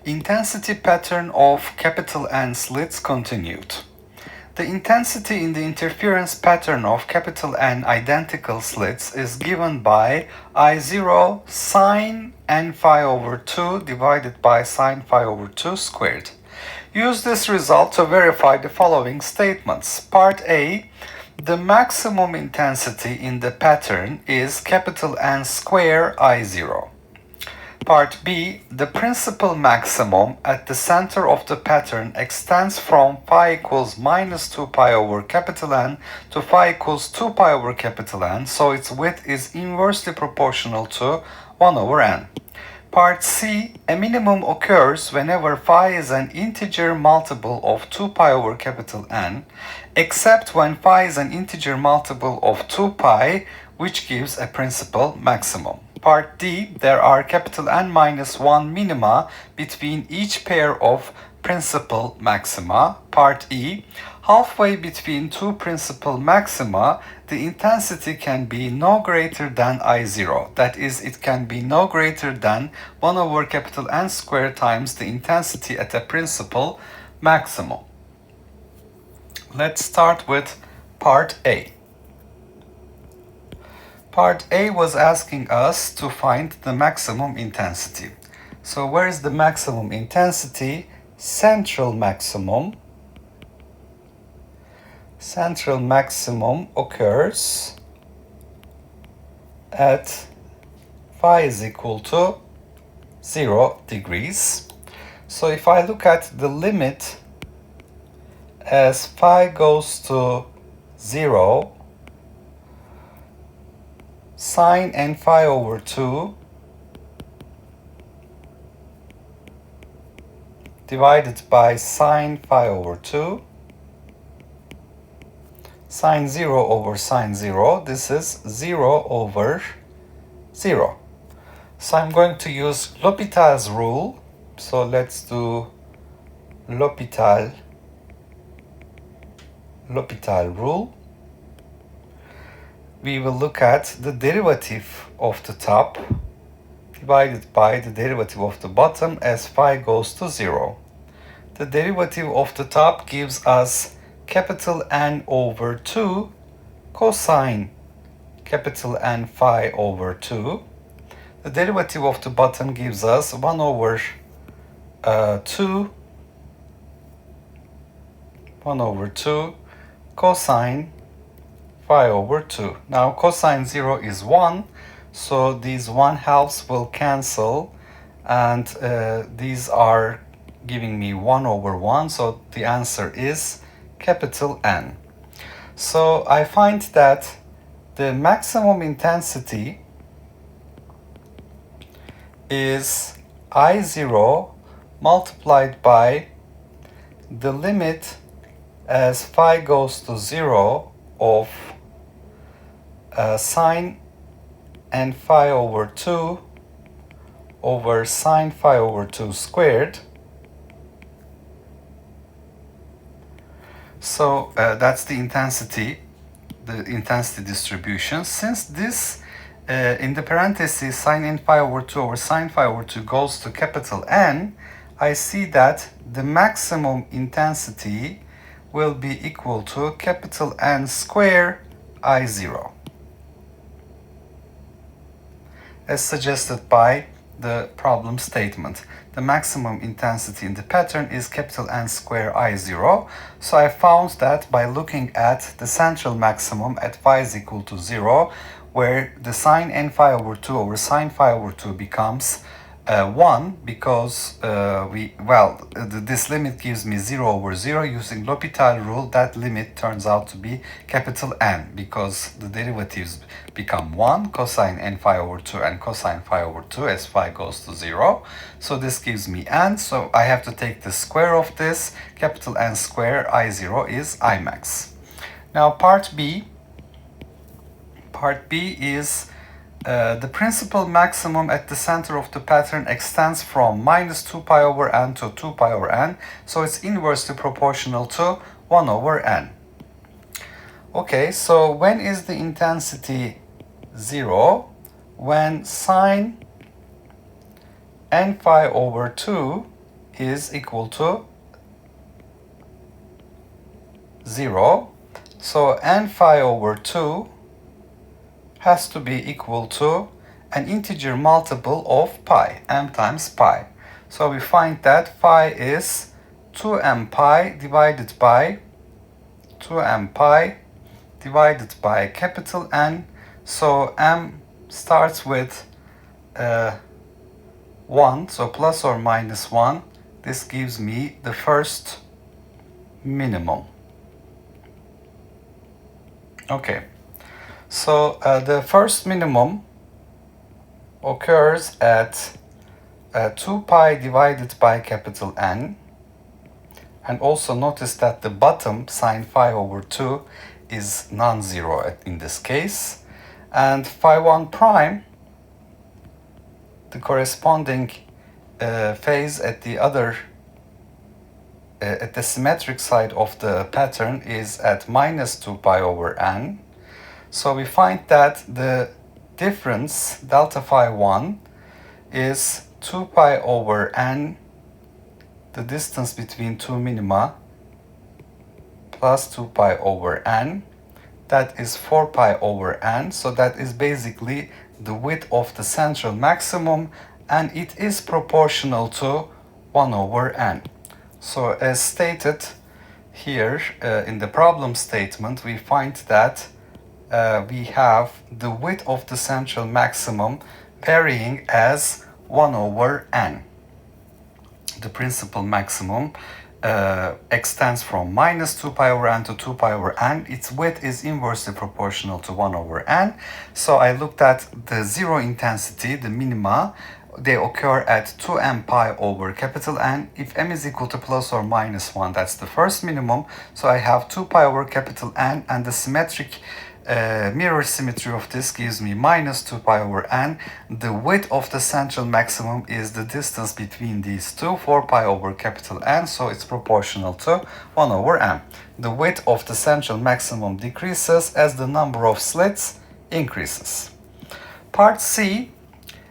Intensity pattern of capital N slits continued. The intensity in the interference pattern of capital N identical slits is given by I0 sine n phi over 2 divided by sine phi over 2 squared. Use this result to verify the following statements. Part A, the maximum intensity in the pattern is capital N square I0. Part B, the principal maximum at the center of the pattern extends from phi equals minus 2 pi over capital N to phi equals 2 pi over capital N, so its width is inversely proportional to 1 over n. Part C, a minimum occurs whenever phi is an integer multiple of 2 pi over capital N, except when phi is an integer multiple of 2 pi, which gives a principal maximum. Part D, there are capital N minus 1 minima between each pair of principal maxima. Part E, halfway between two principal maxima, the intensity can be no greater than I0. That is, it can be no greater than 1 over capital N squared times the intensity at a principal maximum. Let's start with part A. Part A was asking us to find the maximum intensity. So where is the maximum intensity? Central maximum. Central maximum occurs at phi is equal to 0 degrees. So if I look at the limit as phi goes to 0, sine n phi over 2 divided by sine phi over 2, sine 0 over sine 0, this is 0 over 0. So I'm going to use L'Hopital's rule. So let's do L'Hopital rule. We will look at the derivative of the top divided by the derivative of the bottom as phi goes to 0. The derivative of the top gives us capital N over 2 cosine capital N phi over 2. The derivative of the bottom gives us 1 over 2 cosine phi over 2. Now cosine 0 is 1, so these 1/2 will cancel, and these are giving me 1 over 1, so the answer is capital N. So I find that the maximum intensity is I0 multiplied by the limit as phi goes to 0 of sine n phi over 2 over sine phi over 2 squared. So that's the intensity distribution. Since this in the parentheses sine n phi over 2 over sine phi over 2 goes to capital N, I see that the maximum intensity will be equal to capital N square I0, as suggested by the problem statement. The maximum intensity in the pattern is capital N square I0. So I found that by looking at the central maximum at phi is equal to 0, where the sine n phi over 2 over sine phi over 2 becomes 1, because this limit gives me 0 over 0. Using L'Hopital rule, that limit turns out to be capital N, because the derivatives become 1, cosine n phi over 2 and cosine phi over 2 as phi goes to 0. So this gives me n, so I have to take the square of this. Capital N square I0 is I max. Now part B is the principal maximum at the center of the pattern extends from minus 2 pi over n to 2 pi over n, so it's inversely proportional to 1 over n. Okay, so when is the intensity 0? When sine n phi over 2 is equal to 0. So n phi over 2 has to be equal to an integer multiple of pi, m times pi. So we find that phi is 2m pi divided by 2m pi divided by capital N. So m starts with 1, so plus or minus 1. This gives me the first minimum. Okay, so the first minimum occurs at 2 pi divided by capital N. And also notice that the bottom sine phi over 2 is non-zero in this case. And phi 1 prime, the corresponding phase at the at the symmetric side of the pattern is at minus 2 pi over n. So we find that the difference, delta phi 1, is 2 pi over n, the distance between two minima, plus 2 pi over n. That is 4 pi over n. So that is basically the width of the central maximum, and it is proportional to 1 over n. So as stated here in the problem statement, we find that we have the width of the central maximum varying as 1 over n. The principal maximum extends from minus 2 pi over n to 2 pi over n. Its width is inversely proportional to 1 over n. So I looked at the zero intensity, the minima. They occur at 2m pi over capital N. If m is equal to plus or minus 1, that's the first minimum. So I have 2 pi over capital N, and the symmetric mirror symmetry of this gives me minus 2 pi over n. The width of the central maximum is the distance between these two, 4 pi over capital N, so it's proportional to 1 over n. The width of the central maximum decreases as the number of slits increases. Part C,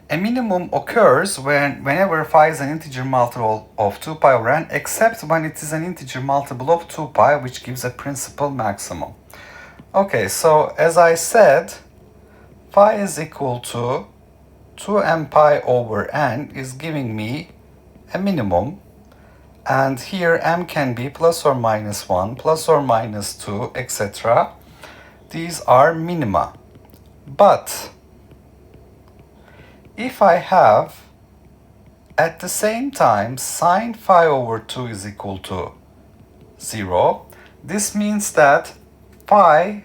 a minimum occurs whenever phi is an integer multiple of 2 pi over n, except when it is an integer multiple of 2 pi, which gives a principal maximum. Okay, so as I said, phi is equal to 2m pi over n is giving me a minimum. And here m can be plus or minus 1, plus or minus 2, etc. These are minima. But if I have at the same time sine phi over 2 is equal to 0, this means that phi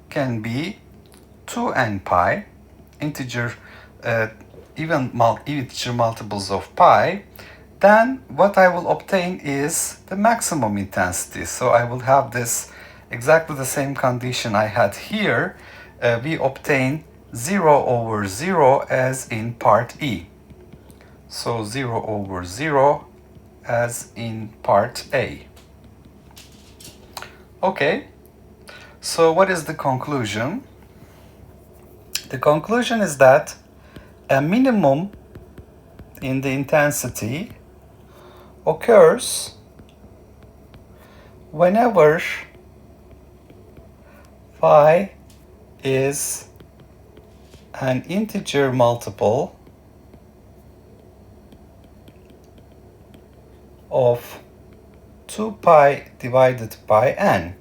can be 2n pi, integer integer multiples of pi. Then what I will obtain is the maximum intensity. So I will have this exactly the same condition I had here. We obtain 0 over 0 as in part E. So 0 over 0 as in part A. Okay, so what is the conclusion? The conclusion is that a minimum in the intensity occurs whenever phi is an integer multiple of 2 pi divided by n,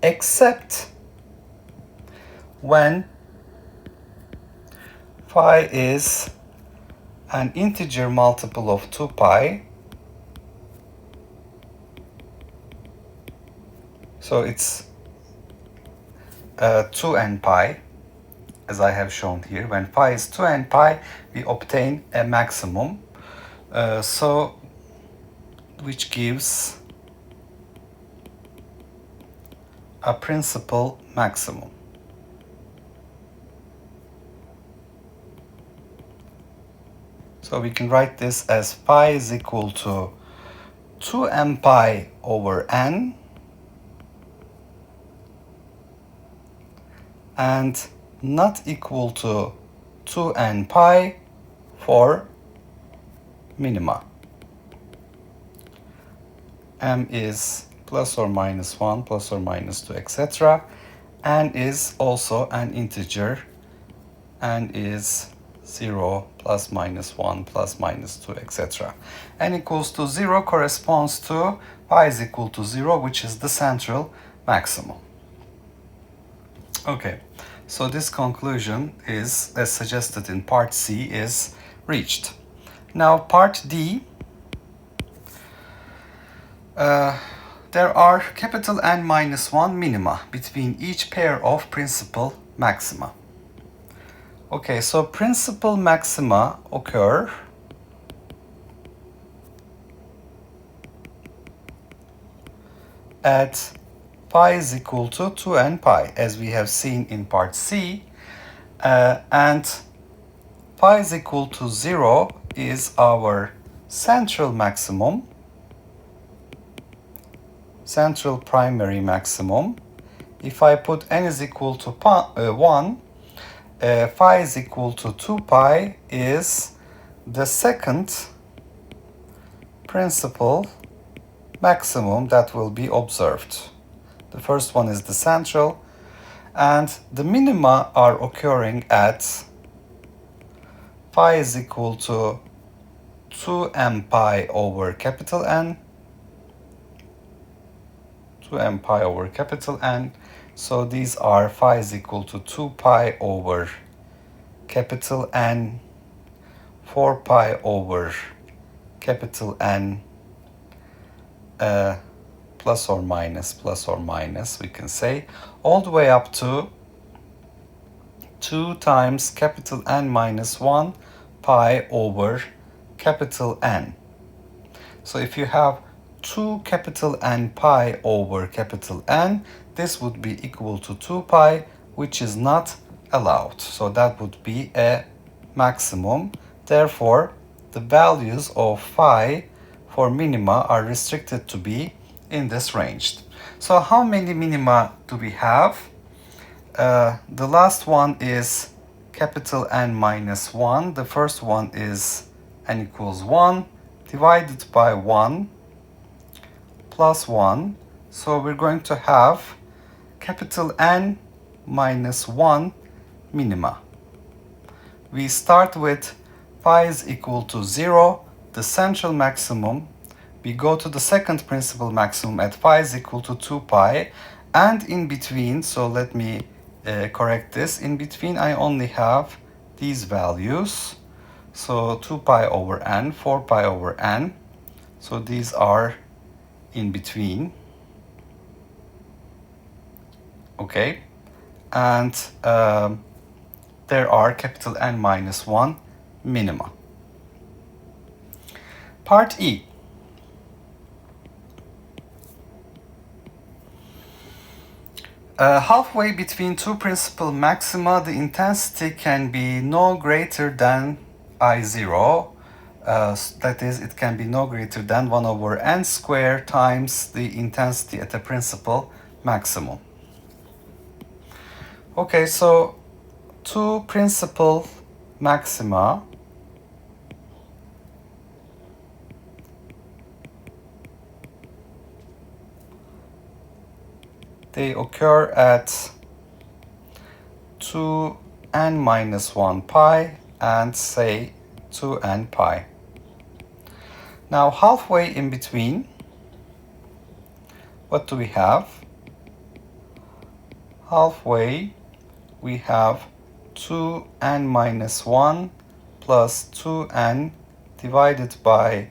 except when phi is an integer multiple of 2 pi. So it's 2n pi, as I have shown here. When phi is 2n pi, we obtain a maximum, which gives a principal maximum. So we can write this as phi is equal to 2m pi over n and not equal to 2n pi for minima. m is plus or minus 1, plus or minus 2, etc. N is also an integer. N is 0, plus minus 1, plus minus 2, etc. N equals to 0 corresponds to pi is equal to 0, which is the central maximum. Okay, so this conclusion is, as suggested in part C, is reached. Now part D, there are capital N minus 1 minima between each pair of principal maxima. Okay, so principal maxima occur at pi is equal to 2n pi, as we have seen in part C, and pi is equal to 0 is our central maximum, central primary maximum. If I put n is equal to 1, phi is equal to 2 pi is the second principal maximum that will be observed. The first one is the central, and the minima are occurring at phi is equal to 2m pi over capital N, 2m pi over capital N. So these are phi is equal to 2 pi over capital N, 4 pi over capital N, plus or minus, we can say, all the way up to 2 times capital N minus 1 pi over capital N. So if you have 2 capital N pi over capital N, this would be equal to 2 pi, which is not allowed. So that would be a maximum. Therefore, the values of phi for minima are restricted to be in this range. So how many minima do we have? The last one is capital N minus 1. The first one is n equals 1 divided by 1 plus 1. So we're going to have capital N minus 1 minima. We start with phi is equal to 0, the central maximum. We go to the second principal maximum at phi is equal to 2 pi, and in between, so let me correct this, in between I only have these values. So 2 pi over n, 4 pi over n, so these are in between. Okay, and there are capital N minus 1 minima. Part E. Halfway between two principal maxima, the intensity can be no greater than I0. That is, it can be no greater than 1 over n squared times the intensity at a principal maximum. Okay, so two principal maxima they occur at 2n minus 1 pi and say 2n pi. Now halfway in between, what do we have? Halfway we have 2n minus 1 plus 2n divided by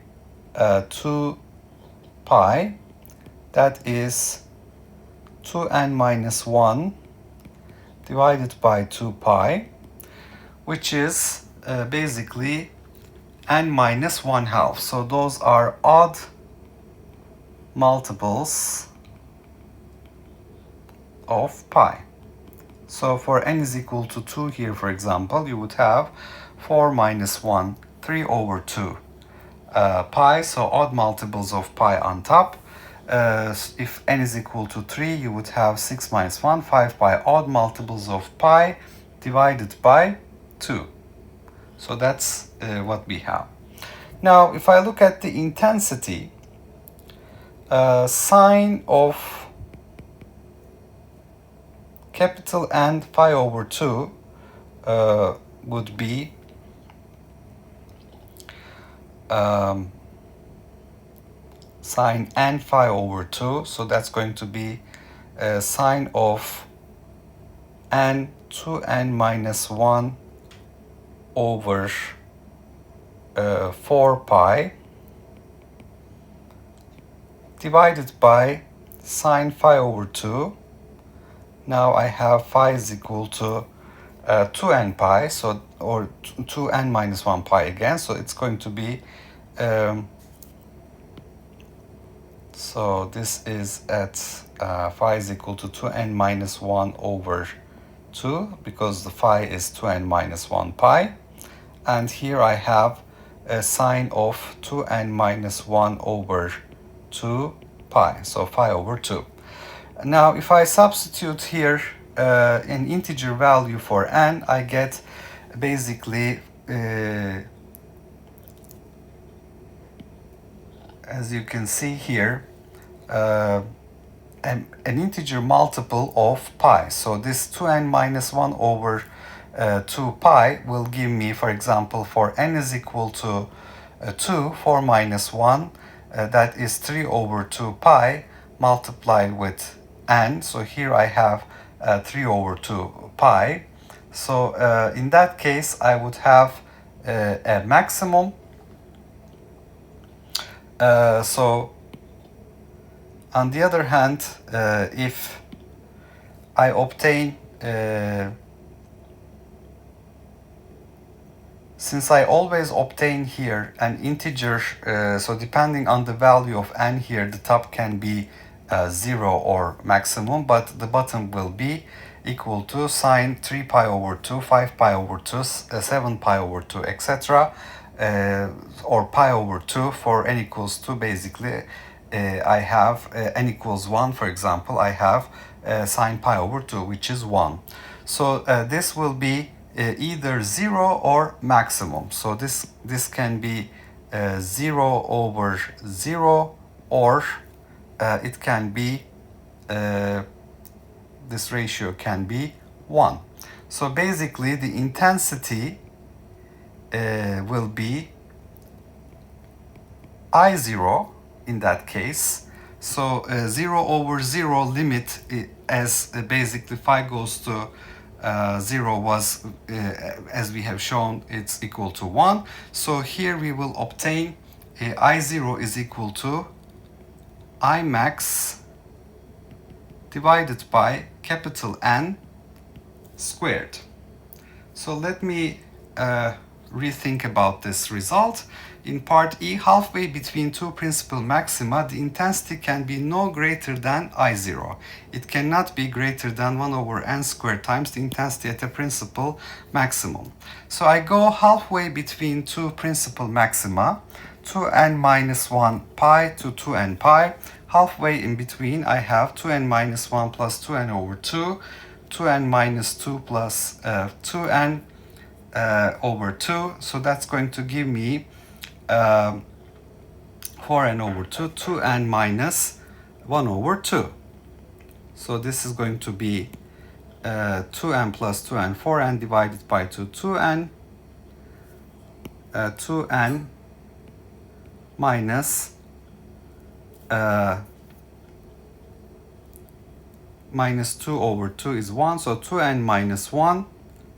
2 pi. That is 2n minus 1 divided by 2 pi, which is basically n minus 1/2. So those are odd multiples of pi. So for n is equal to 2 here, for example, you would have 4 minus 1, 3 over 2 pi, so odd multiples of pi on top. If n is equal to 3, you would have 6 minus 1, 5 pi, odd multiples of pi divided by 2. So that's what we have. Now, if I look at the intensity, Sine of capital N phi over 2 would be sine n phi over 2. So that's going to be sine of n 2n minus 1 over 4 pi divided by sine phi over 2. Now I have phi is equal to 2n pi, so, or 2n minus 1 pi again, so it's going to be so this is at phi is equal to 2n minus 1 over 2, because the phi is 2n minus 1 pi, and here I have a sine of 2n minus 1 over 2 pi, so phi over 2. Now if I substitute here an integer value for n, I get basically as you can see here an integer multiple of pi. So this 2n minus 1 over 2 pi will give me, for example, for n is equal to 2, 4 minus 1, that is 3 over 2 pi multiplied with n. So here I have 3 over 2 pi. So in that case I would have a maximum. So on the other hand, if I obtain, since I always obtain here an integer, so depending on the value of n here, the top can be 0 or maximum, but the bottom will be equal to sine 3 pi over 2, 5 pi over 2, 7 pi over 2, etc. Or pi over 2 for n equals 2. Basically, I have n equals 1, for example, I have sine pi over 2, which is 1. So this will be either 0 or maximum. So this can be 0 over 0, or it can be, this ratio can be 1. So basically the intensity will be I0 in that case. So 0 over 0 limit, as basically phi goes to 0 was, as we have shown, it's equal to 1. So here we will obtain I0 is equal to I max divided by capital N squared. So let me rethink about this result. In part E, halfway between two principal maxima, the intensity can be no greater than I0. It cannot be greater than 1 over n squared times the intensity at a principal maximum. So I go halfway between two principal maxima, 2n minus 1 pi to 2n pi. Halfway in between, I have 2n minus 1 plus 2n over 2, 2n minus 2 plus 2n over 2. So that's going to give me 4n over 2, 2n minus 1 over 2. So this is going to be 2n plus 2n, 4n divided by 2, 2n, 2n minus minus 2 over 2 is 1, so 2n minus 1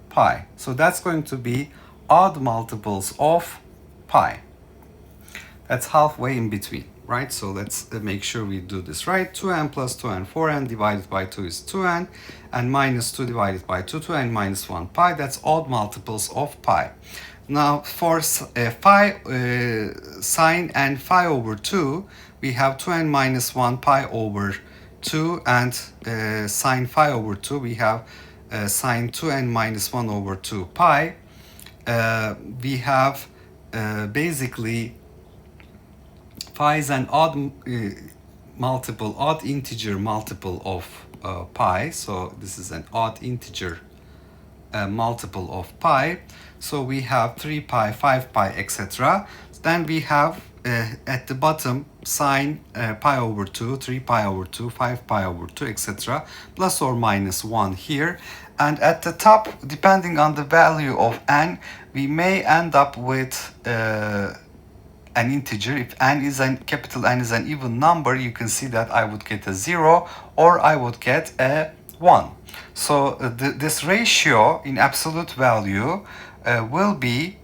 pi. So that's going to be odd multiples of pi. That's halfway in between, right? So let's make sure we do this right. 2n plus 2n, 4n divided by 2 is 2n, and minus 2 divided by 2, 2n minus 1 pi. That's odd multiples of pi. Now for phi, sine n phi over 2, we have 2n minus 1 pi over 2, and sine phi over 2, we have sine 2n minus 1 over 2 pi. We have basically phi is an odd multiple, odd integer multiple of pi. So this is an odd integer multiple of pi. So we have 3 pi, 5 pi, etc. Then we have at the bottom sine pi over 2, 3 pi over 2, 5 pi over 2, etc. Plus or minus 1 here. And at the top, depending on the value of n, we may end up with an integer. If capital N is an even number, you can see that I would get a 0 or I would get a 1. So this ratio in absolute value will be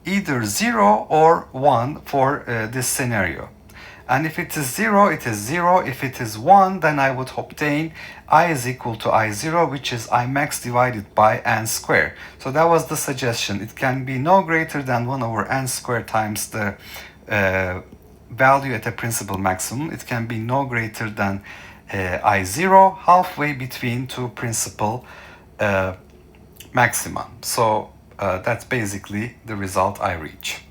either 0 or 1 for this scenario. And if it is 0, it is 0. If it is 1, then I would obtain I is equal to I0, which is I max divided by n squared. So that was the suggestion. It can be no greater than 1 over n squared times the value at a principal maximum. It can be no greater than I0, halfway between two principal maxima. So that's basically the result I reach.